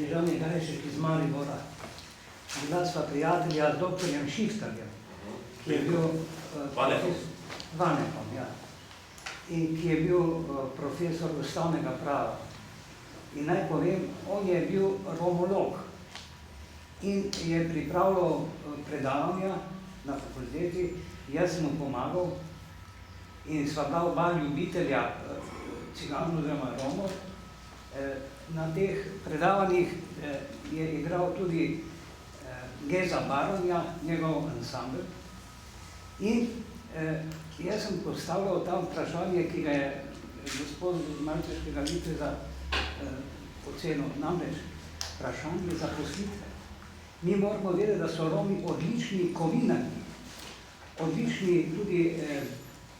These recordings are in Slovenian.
Križanje Gajšek iz Maribora. Bila sva prijatelja z doktorjem Šiftarjem, ki je bil Vanekom, ja. In ki je bil profesor ustavnega prava. In naj povem, on je bil romolog in je pripravljal predavanja na fakulteti, jaz sem mu pomagal in sva bila oba ljubitelja ciganov oziroma Romov. Na teh predavanjih je igral tudi Geza Baronja, njegov ansambl. In jaz sem postavljal tam vprašanje, ki ga je gospod Malčeškega Viteza ocenil, namreč vprašanje zaposlitve. Mi moramo vedeti, da so Romi odlični kovinarji, odlični tudi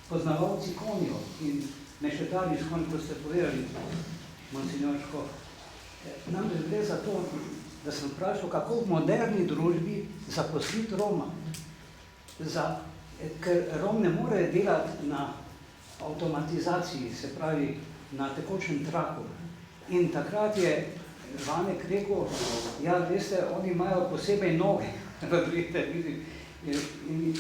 poznavalci konjev in mešetari s konj, kot ste povedali, monsignor Škof. Namreč gre za to, da sem vprašal, kako v moderni družbi zaposliti Roma. Ker Rom ne more delati na avtomatizaciji, se pravi na tekočem traku. In takrat je Vanek rekel, ja, veste, oni imajo posebej noge, in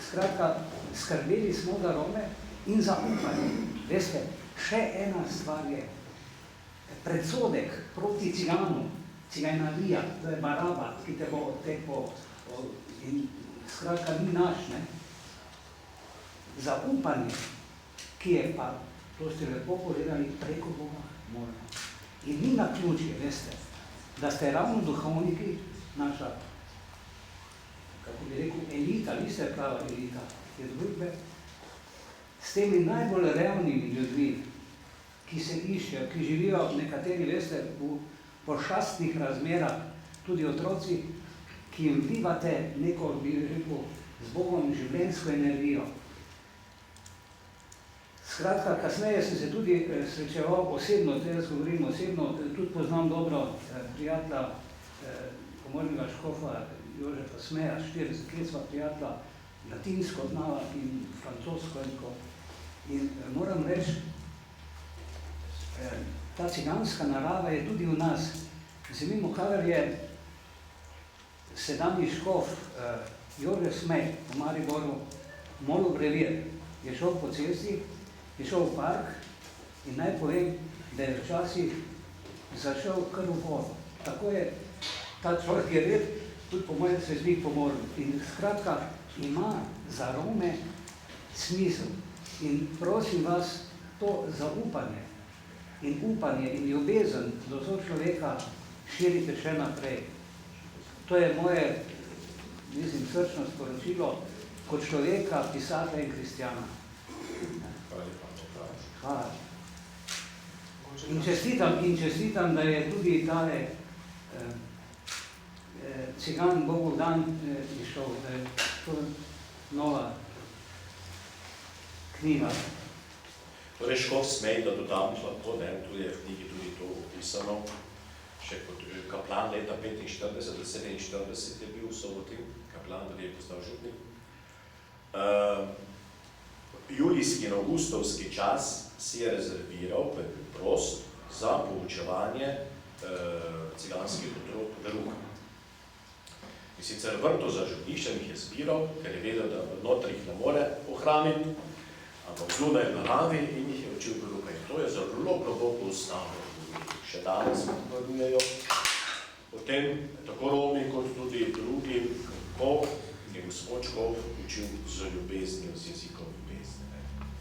skratka, skrbeli smo za Rome in za upanje. Veste, še ena stvar je, predsodek proti ciganu, ciganarija, to je baraba, ki te bo odtekal, in skratka ni naš, ne. Zaupanje, ki je pa, to ste lepo povedali, preko Boga moramo. In ni naključje, veste, da ste ravno duhovniki, naša, kako bi rekel, elita, vi ste prava elita te družbe, s temi najbolj revnimi ljudmi, ki se iščejo, ki živijo nekateri, veste, v pošastnih razmerah, tudi otroci, ki jim vlivate neko, bi rekel, z Bogom življenjsko energijo. Skratka, kasneje sem se tudi srečeval osebno, jaz govorim osebno, tudi poznam dobro prijatelja, komornega škofa Jožefa Smeja, 40 let sva prijatelja, latinsko znala in francosko in moram reči, ta ciganska narava je tudi v nas. Mimo, kadar je sedanji škof Jožef Smej v Mariboru molil brevir, je šel po cesti, je šel v park in naj povem, da je včasih zašel kar v vodo. Tako je, ta človek je red, tudi po mojem se zbih pomoril. In skratka, ima za Rome smisel. In prosim vas, to zaupanje in upanje in ljubezen do človeka širite še naprej. To je moje, mislim, srčno sporočilo kot človeka, pisatelja in kristjana. Hvala. In čestitam, da je tudi tale cigan Bogu dan išel, da je to nova knjiga. Torej, Škof Smej, da dodam lahko, tu je v knjigi tudi to opisano, še kot kaplan leta 45 do 47 je bil v Soboti, kaplan, da je postal župnik. Julijski in augustovski čas si je rezerviral prost za poučevanje ciganskih otrok veruka. In sicer vrto za župniščem jih je zbiral, ker je vedel, da notri jih ne more ohraniti, ampak zunaj naravi in jih je učil veruka. In to je zelo globoko ustavno. Še danes varujejo. Potem tako Romi kot tudi drugi, kako je gospod Škof učil z ljubeznijo, z jezikom ljubezni.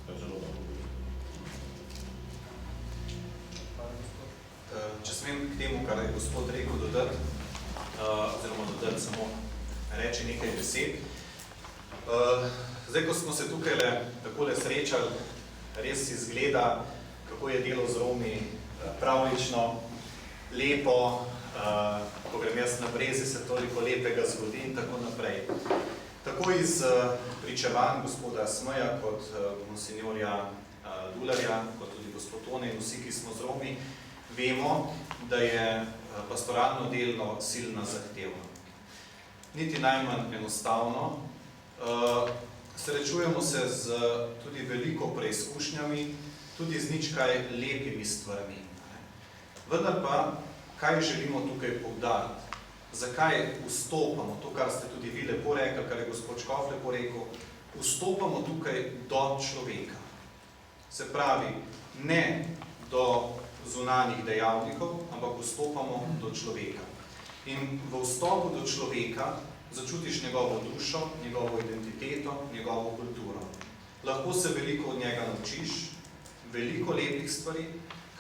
To je zelo dobro. Če smem k temu, kar je gospod rekel, dodati, oziroma dodati samo reči nekaj besed. Zdaj, ko smo se tukaj takole srečali, res izgleda, kako je delo z Romi pravlično, lepo, ko grem jaz na Brezi, se toliko lepega zgodi in tako naprej. Tako iz pričevanj gospoda Smeja, kot monsignorja Dularja, kot tudi gospod Tone in vsi, ki smo z Romi, vemo, da je pastoralno delo silno zahtevno. Niti najmanj enostavno. Srečujemo se z tudi veliko preizkušnjami, tudi z nič kaj lepimi stvarmi. Vendar pa kaj želimo tukaj poudariti? Zakaj vstopamo, to, kar ste tudi vi lepo rekli, kar je gospod Škof lepo rekel, vstopamo tukaj do človeka. Se pravi, ne do zunanjih dejavnikov, ampak vstopamo do človeka. In v vstopu do človeka začutiš njegovo dušo, njegovo identiteto, njegovo kulturo. Lahko se veliko od njega naučiš, veliko lepih stvari,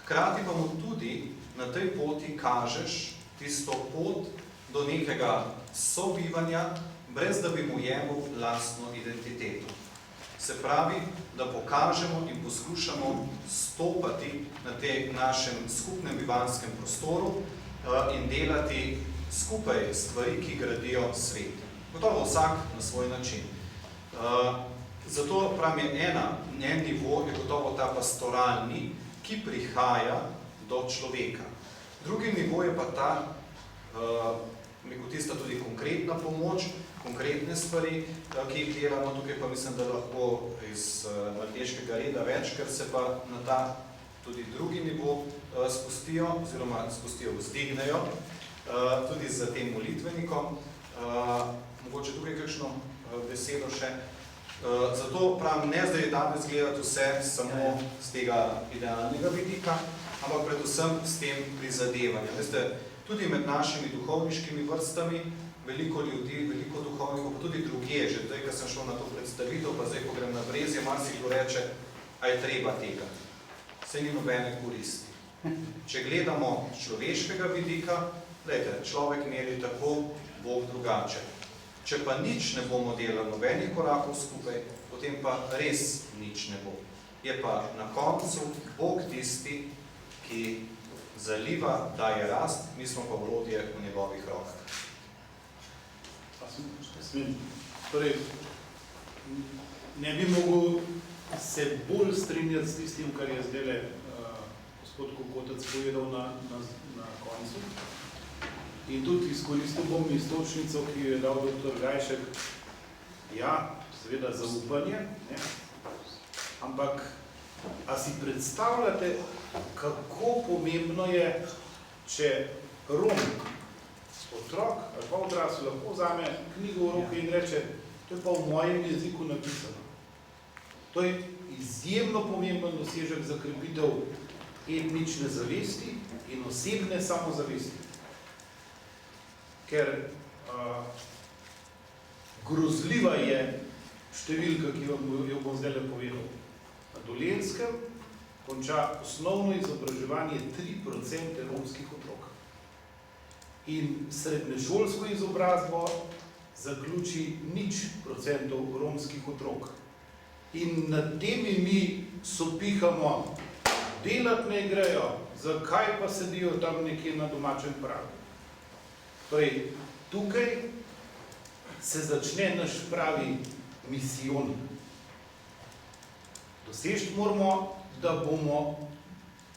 hkrati pa mu tudi na tej poti kažeš tisto pot do nekega sobivanja, brez da bi mu jemal lastno identiteto. Se pravi, da pokažemo in poskušamo stopati na tem našem skupnem bivanskem prostoru in delati skupaj stvari, ki gradijo svet. Gotovo vsak na svoj način. Zato pravim, en nivo je gotovo ta pastoralni, ki prihaja do človeka. Drugi nivo je pa ta, tista tudi konkretna pomoč, konkretne stvari, ki jih delamo tukaj, pa mislim, da lahko iz malteškega reda več, ker se pa na ta tudi drugi nivo spustijo, oziroma spustijo, vzdignejo, tudi za tem molitvenikom. Mogoče tukaj kakšno besedo še. Zato pravim, ne zdaj danes gledati vse samo z tega idealnega vidika, ampak predvsem s tem prizadevanjem. Veste, tudi med našimi duhovniškimi vrstami veliko ljudi, veliko duhovnikov, pa tudi drugje, že zdaj, ko sem šel na to predstavitev, pa zdaj, ko grem na Brezje, marsikdo reče, a je treba tega. Saj ni nobene koristi. Če gledamo z človeškega vidika, glejte, človek meri tako, Bog drugače. Če pa nič ne bomo delali nobenih korakov skupaj, potem pa res nič ne bo. Je pa na koncu Bog tisti, ki zaliva, daje rast, mi smo pa orodje v njegovih rokah. Torej, ne bi mogel se bolj strinjati s tistim, kar je zdaj gospod Kokotec povedal na koncu. In tudi izkoristil bom istočnico, ki jo je dal dr. Gajšek. Ja, seveda zaupanje, ne? Ampak a si predstavljate, kako pomembno je, če Rom, otrok ali pa odrasel lahko vzame knjigo v roke in reče, to je pa v mojem jeziku napisano. To je izjemno pomemben dosežek za krepitev etnične zavesti in osebne samozavesti. Ker grozljiva je številka, ki jo bom zdaj povedal. Na Dolenjskem konča osnovno izobraževanje 3% romskih otrok. In srednješolsko izobrazbo zaključi 0% romskih otrok. In nad temi mi sopihamo, delati ne grejo, zakaj pa sedijo tam nekje na domačem pragu. Torej, tukaj se začne naš pravi misijon. Dosežiti moramo, da bomo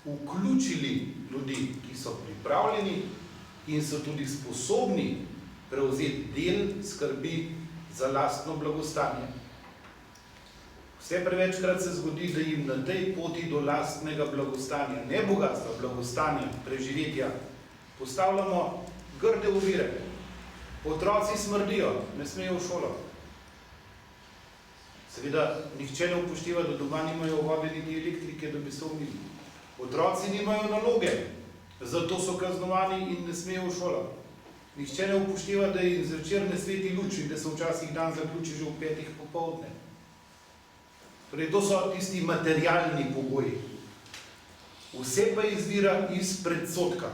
vključili ljudi, ki so pripravljeni in so tudi sposobni prevzeti del skrbi za lastno blagostanje. Vse prevečkrat se zgodi, da jim na tej poti do lastnega blagostanja, ne bogatstva, blagostanja, preživetja, postavljamo grde ovire. Otroci smrdijo, ne smejo v šolo. Seveda, nihče ne upošteva, da doma nimajo vode niti elektrike, da bi se umili. Otroci nimajo naloge, zato so kaznovani in ne smejo v šolo. Nihče ne upošteva, da jim zvečer ne sveti luč in da se včasih dan zaključi že v 5 popoldne. Torej, to so tisti materialni pogoji. Vse pa izvira iz predsodka.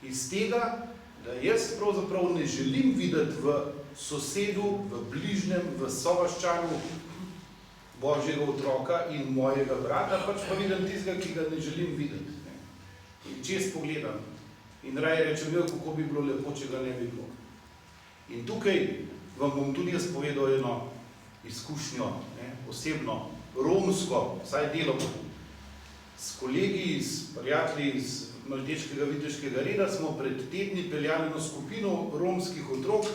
Iz tega, da jaz pravzaprav ne želim videti v sosedu, v bližnjem, v sovaščanu Božjega otroka in mojega brata, pač pa vidim tistega, ki ga ne želim videti. In čez pogledam. In raje rečem, kako bi bilo lepo, če ga ne bi bilo. In tukaj vam bom tudi jaz povedal eno izkušnjo, osebno, romsko, vsaj deloma. S kolegi, s prijatelji iz malteškega viteškega reda smo pred tedni peljali eno skupino romskih otrok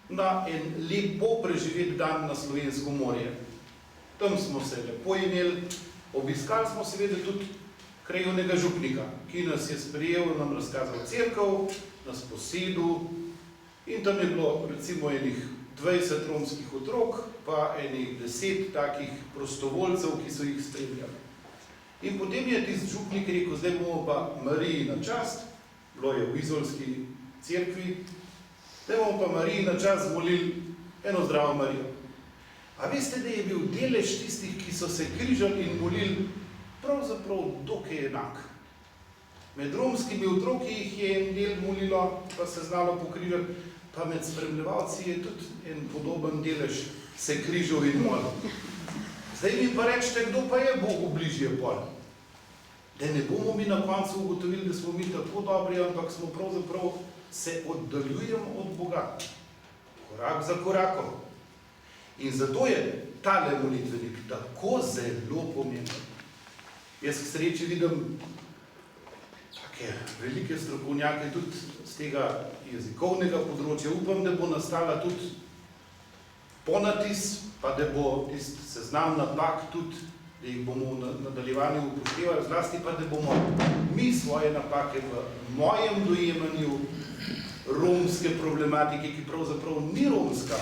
na en lepo preživet dan na Slovensko morje. Tam smo se lepo imeli, obiskali smo seveda tudi krajevnega župnika, ki nas je sprejel, nam razkazal cerkev, nas posedil in tam je bilo recimo enih 20 romskih otrok, pa enih 10 takih prostovoljcev, ki so jih spremljali. In potem je tisti župnik rekel, zdaj bomo pa Mariji na čast, bilo je v izolski cerkvi, zdaj bomo pa Mariji na čast molili eno zdravo Marijo. A veste, da je bil delež tistih, ki so se križali in molili, pravzaprav dokaj enak. Med romskimi otroki jih je en del molilo, pa se znalo pokrižati, pa med spremljevalci je tudi en podoben delež se križal in molil. Zdaj mi pa rečete, kdo pa je Bogu bližje pol. Da ne bomo mi na koncu ugotovili, da smo mi tako dobri, ampak smo pravzaprav se oddaljujemo od Boga. Korak za korakom. In zato je tale molitvenik tako zelo pomemben. Jaz k sreči vidim take velike strokovnjake tudi z tega jezikovnega področja. Upam, da bo nastala tudi ponatis, pa da bo tisti seznam napak tudi, da jih bomo v nadaljevanju upoštevali, zlasti pa, da bomo mi svoje napake v mojem dojemanju romske problematike, ki pravzaprav ni romska,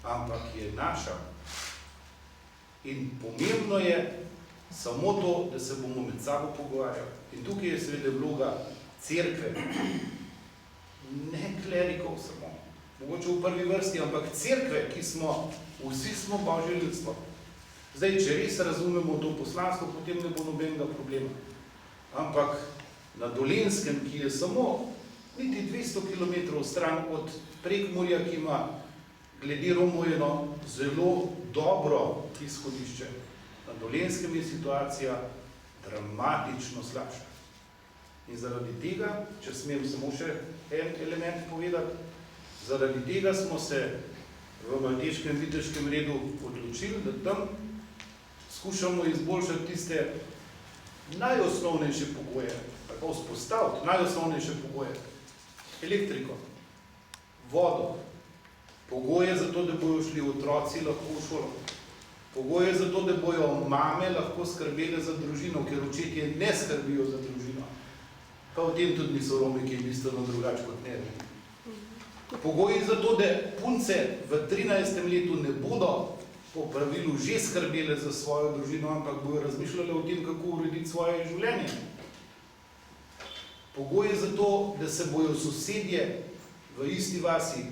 ampak je naša. In pomembno je samo to, da se bomo med sabo pogovarjali. In tukaj je seveda vloga cerkve, ne klerikov samo, mogoče v prvi vrsti, ampak cerkve, ki smo, vsi smo Božje ljudstvo. Zdaj, če res razumemo to poslanstvo, potem ne bo nobenega problema. Ampak na Dolenjskem, ki je samo niti 200 km stran od Prekmurja, ki ima glede Romov eno zelo dobro izhodišče. Na Dolenjskem je situacija dramatično slabša. In zaradi tega, če smem samo še en element povedati, zaradi tega smo se v Malteškem viteškem redu odločili, da tam skušamo izboljšati tiste najosnovnejše pogoje, tako vzpostaviti najosnovnejše pogoje. Elektriko, vodo, pogoje za to, da bojo šli otroci lahko v šolo, pogoje za to, da bojo mame lahko skrbele za družino, ker očetje ne skrbijo za družino. Pa v tem tudi niso Romi, ki je bistveno drugače kot ne. Pogoji za to, da punce v 13. letu ne bodo po pravilu že skrbele za svojo družino, ampak bojo razmišljale o tem, kako urediti svoje življenje. Pogoji za to, da se bojo sosedje v isti vasi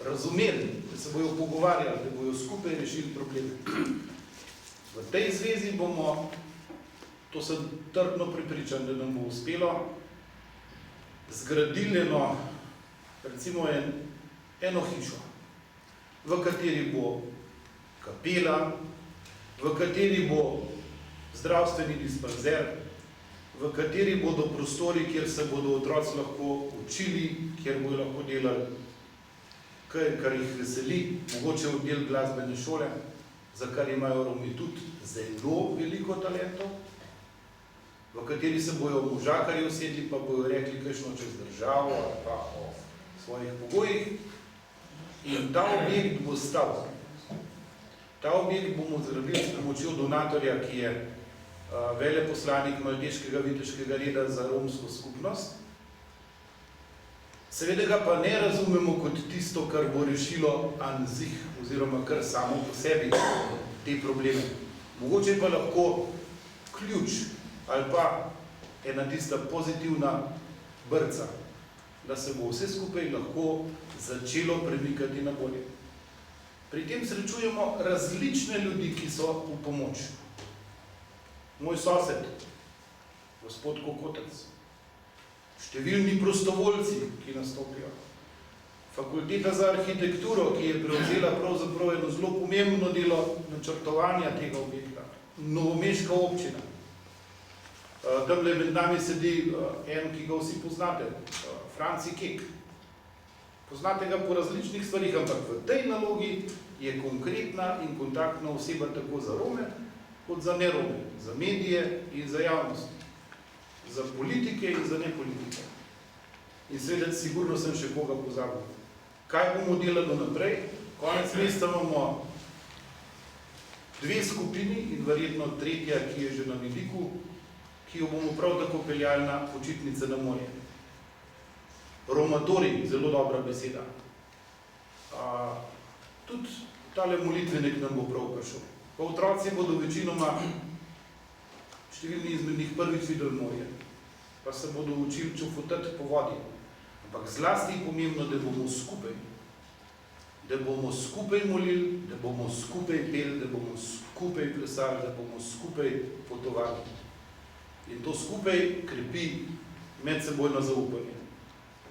razumeli, da se bojo pogovarjali, da bojo skupaj rešili probleme. V tej zvezi bomo, to sem trdno prepričan, da nam bo uspelo, zgradili recimo eno hišo, v kateri bo kapela, v kateri bo zdravstveni dispanzer, v kateri bodo prostori, kjer se bodo otroci lahko učili, kjer bodo lahko delali, kar jih veseli, mogoče oddelek glasbene šole, za kar imajo Romi tudi zelo veliko talentov, v kateri se bojo možakarji usedli, pa bojo rekli kakšno čez državo ali pa o svojih pogojih. In ta objekt bo stal. Ta objekt bomo zgradili s pomočjo donatorja, ki je veleposlanik Malteškega viteškega reda za romsko skupnost. Seveda ga pa ne razumemo kot tisto, kar bo rešilo an sich, oziroma kar samo po sebi te probleme. Mogoče pa lahko ključ ali pa ena tista pozitivna brca, da se bo vse skupaj lahko začelo premikati na bolje. Pri tem srečujemo različne ljudi, ki so v pomoč. Moj sosed, gospod Kokotec, številni prostovoljci, ki nastopijo, Fakulteta za arhitekturo, ki je prevzela pravzaprav eno zelo pomembno delo načrtovanja tega objekta, novomeška občina. Tamle med nami sedi en, ki ga vsi poznate, Franci Kek. Poznate ga po različnih stvarih, ampak v tej nalogi je konkretna in kontaktna oseba tako za Rome, kot za nerome, za medije in za javnost, za politike in za nepolitike. In seveda sigurno sem še koga pozabil. Kaj bomo delali naprej? Konec meseca imamo 2 skupini in verjetno tretja, ki je že na vidiku, ki jo bomo prav tako peljali na počitnice na morje. Romatorij, zelo dobra beseda. Tudi tale molitvenik nam bo prav prišel. Pa otroci bodo večinoma, številni izmed njih prvič videli morje, pa se bodo učili čofotati po vodi. Ampak zlasti je pomembno, da bomo skupaj. Da bomo skupaj molili, da bomo skupaj peli, da bomo skupaj plesali, da bomo skupaj potovali. In to skupaj krepi medsebojno zaupanje.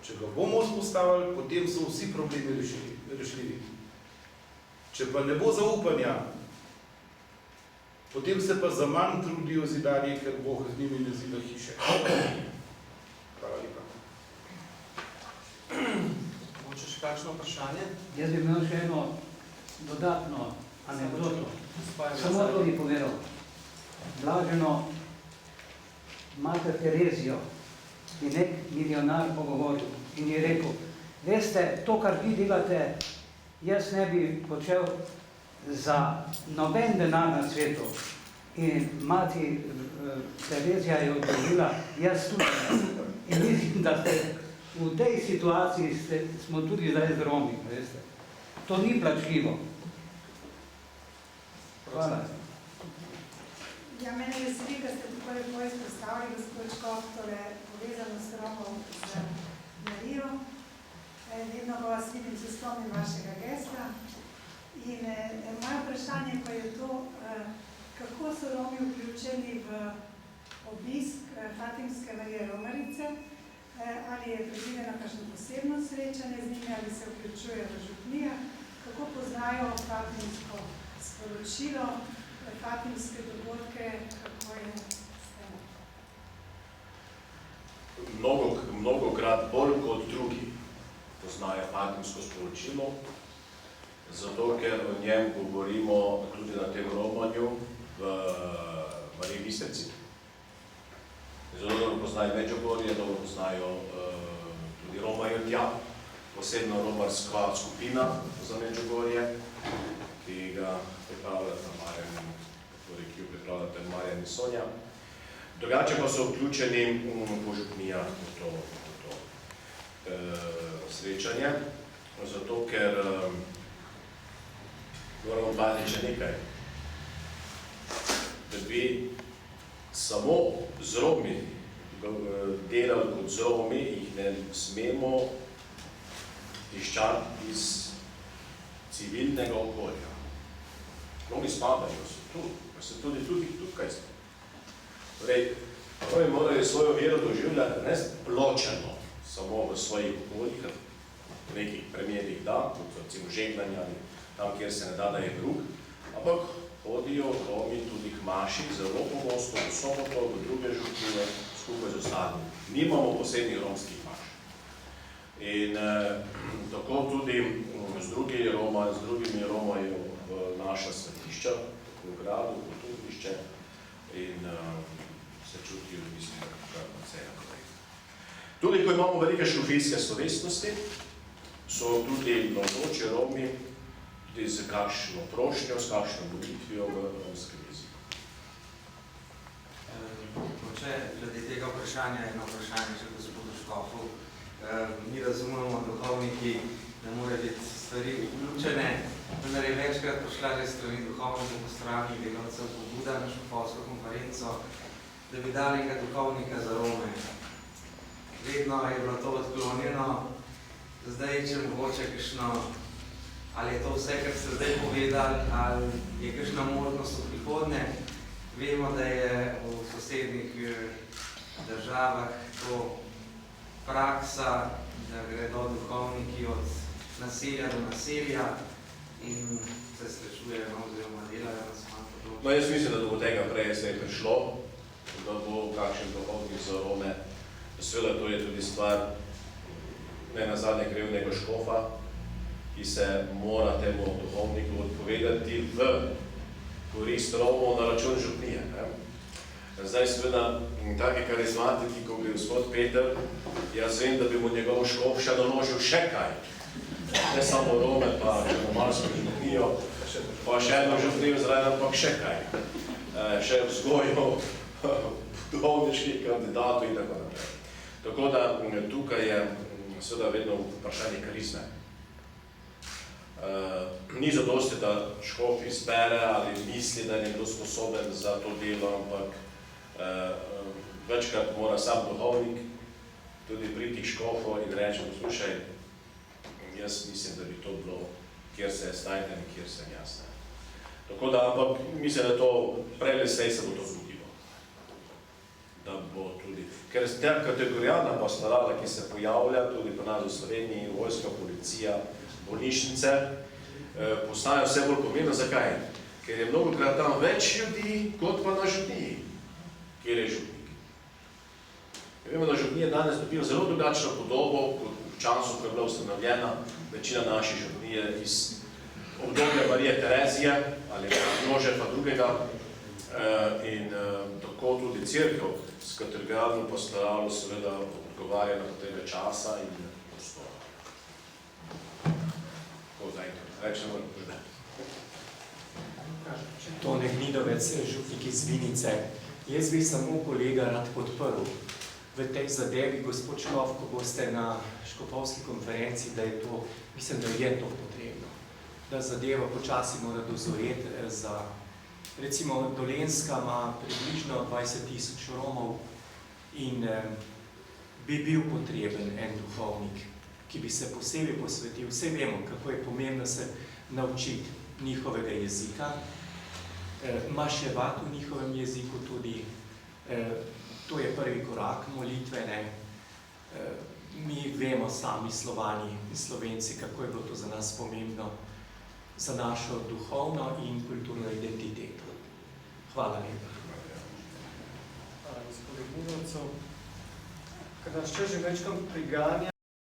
Če ga bomo vzpostavili, potem so vsi problemi rešljivi. Če pa ne bo zaupanja, potem se pa za manj trudijo zidarji, ker Bog z njimi ne zida hiše. Hvala lepa. Mogoče še kakšno vprašanje? Jaz bi imel še eno dodatno anekdoto. Samo to bi povedal. Blaženo mater Terezijo je nek milijonar pogovoril in je rekel, veste, to, kar vi delate, jaz ne bi počel za noben denar na svetu. In mati Terezija je odgovorila, jaz tudi ne. In mislim, da ste v tej situaciji smo tudi zdaj z Romi, veste. To ni plačljivo. Hvala. Ja, mene veseli, da ste tako lepo izpostavili, gospod Škof, torej povezano s Romom z Marijo. Vedno vas vidim, se spomnim vašega gesta. In moje vprašanje pa je to, kako so Romi vključeni v obisk Fatimske Marije Romarice, ali je predvideno kakšno posebno srečanje z njimi, ali se vključujejo v župnijah, kako poznajo fatimsko sporočilo, fatimske dogodke, kako je s tem? Mnogokrat bolj kot drugi poznajo fatimsko sporočilo, zato ker o njem govorimo tudi na tem romanju v Mariji Bistrici. Zelo dobro poznajo Medžugorje, dobro poznajo tudi romajo tja, posebno romarska skupina za Medžugorje, ki ga pripravljata Marjan, ki jo pripravljata Marjan in Sonja. Drugače pa so vključeni po župnijah v to srečanje, zato ker moramo paziti še nekaj, da bi samo z Romi delali kot z Romi, jih ne smemo tiščati iz civilnega okolja. Romi spadajo, so tu, pa se tudi tukaj smo. Torej, Romi morajo svojo vero doživljati ne spločeno, samo v svojih okoljih, v nekih primerih da, kot recimo žegnanja ali tam, kjer se ne da, da je drug, ampak hodijo Romi tudi k maši, zelo pogosto, v soboto, v druge župnije, skupaj z ostalimi. Nimamo posebnih romskih maš. In tako tudi z drugimi romajo v naša svetišča, v gradu, v kulturnišče in se čutijo, mislim, kar vse naprej. Tudi, ko imamo velike škofijske slovesnosti, so tudi navzoči Romi tudi z kakšno prošnjo, s kakšno molitvijo v romskem jeziku. Glede tega vprašanja je eno vprašanje še gospodu Škofu. Mi razumemo, duhovniki, da mora biti stvari vključene, vendar je večkrat prišla že strani duhovnih postranjih delavcev pobuda na škofovsko konferenco, da bi dali nekaj duhovnika za Rome. Vedno je bilo to odklonjeno, zdaj, če mogoče kakšno, ali je to vse, kar ste zdaj povedali, ali je kakšna možnost v prihodnje. Vemo, da je v sosednjih državah to praksa, da gredo duhovniki od naselja do naselja in se srečujejo oziroma delajo na svojem področju. No, jaz mislim, da do tega prej se je prišlo, da bo kakšen duhovnik za Rome. Seveda, to je tudi stvar ne nazadnje krivnega škofa, ki se mora temu duhovniku odpovedati v korist Romov na račun župnije. Zdaj seveda, taki karizmatiki, ko bi gospod Peter, jaz vem, da bi mu njegov škof še naložil še kaj. Ne samo Rome, pa črnomarsko župnijo, pa še eno župnijo zraven, ampak še kaj. Še vzgojo duhovniških kandidatov in tako naprej. Tako da tukaj je seveda vedno vprašanje karizme. Ni zadosti, da škof izbere ali misli, da je nekdo sposoben za to delo, ampak večkrat mora sam duhovnik tudi priti k škofu in reči, poslušaj, jaz mislim, da bi to bilo, kjer se je stajten in kjer sem jaz. Tako da, ampak mislim, da to prele slej se bo to zgodilo. Da bo tudi, ker ta kategorijalna pastorala, ki se pojavlja tudi pri nas v Sloveniji, vojska, policija, bolnišnice, postaja vse bolj pomembno. Zakaj? Ker je mnogokrat tam več ljudi, kot pa na župniji, kjer je župnik. Vemo, da župnija danes dobijo zelo drugačno podobo, kot v času, ko je bila ustanovljena večina naših župnije iz obdobja Marije Terezije ali Jožefa drugega in tako tudi cerkev s kategorijalno pastoralo seveda odgovarja na potrebe časa in prostora. Tako zaenkrat, več ne moram povedati. Tone Gnidovec, župnik iz Vinice. Jaz bi samo kolega rad podprl v tej zadevi, gospod Škof, ko boste na škofovski konferenci, da je to, mislim, da je to potrebno. Da zadeva počasi mora dozoreti za, recimo, Dolenjska ima približno 20.000 Romov in bi bil potreben en duhovnik, ki bi se posebej posvetil. Vse vemo, kako je pomembno se naučiti njihovega jezika, maševati v njihovem jeziku tudi. To je prvi korak molitve. Mi vemo sami Slovani in Slovenci, kako je bilo to za nas pomembno, za našo duhovno in kulturno identiteto. Hvala lepa. Hvala, gospodu Gnidovcu. Ker nas še že večkrat priganja,